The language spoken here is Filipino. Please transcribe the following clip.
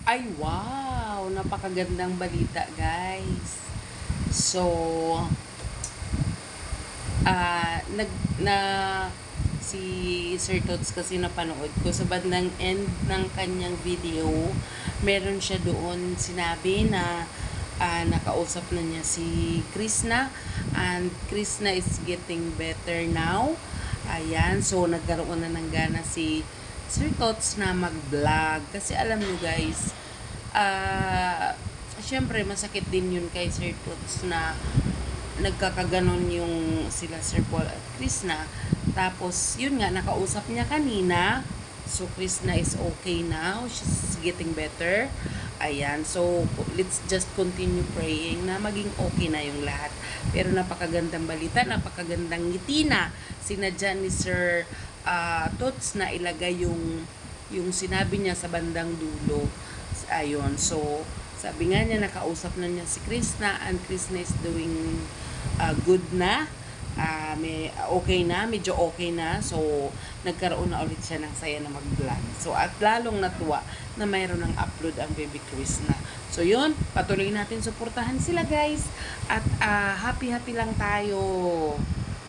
Ay, wow! Napakagandang balita, guys. So, nag na si Sir Tots kasi napanood ko sa bandang end ng kanyang video, meron siya doon sinabi na nakausap na niya si Krishna, and Krishna is getting better now. Ayan, so nagkaroon na ng gana si Sir Tots na mag-vlog kasi alam niyo guys, syempre masakit din yun kay Sir Tots na nagkakaganon yung sila Sir Paul at Krishna. Tapos, yun nga, nakausap niya kanina. So, Krishna is okay now. She's getting better. Ayan. So, let's just continue praying na maging okay na yung lahat. Pero napakagandang balita, napakagandang ngiti na sinadya ni Sir Tots na ilagay yung sinabi niya sa bandang dulo. Ayun. So, sabi nga niya, nakausap na niya si Krishna, and Krishna is doing good na. Okay na, medyo okay na. So, nagkaroon na ulit siya ng saya na mag-vlog. So, at lalong natuwa na mayroon ng upload ang Baby Krishna. So, yun, patuloy natin suportahan sila guys. At happy-happy lang tayo.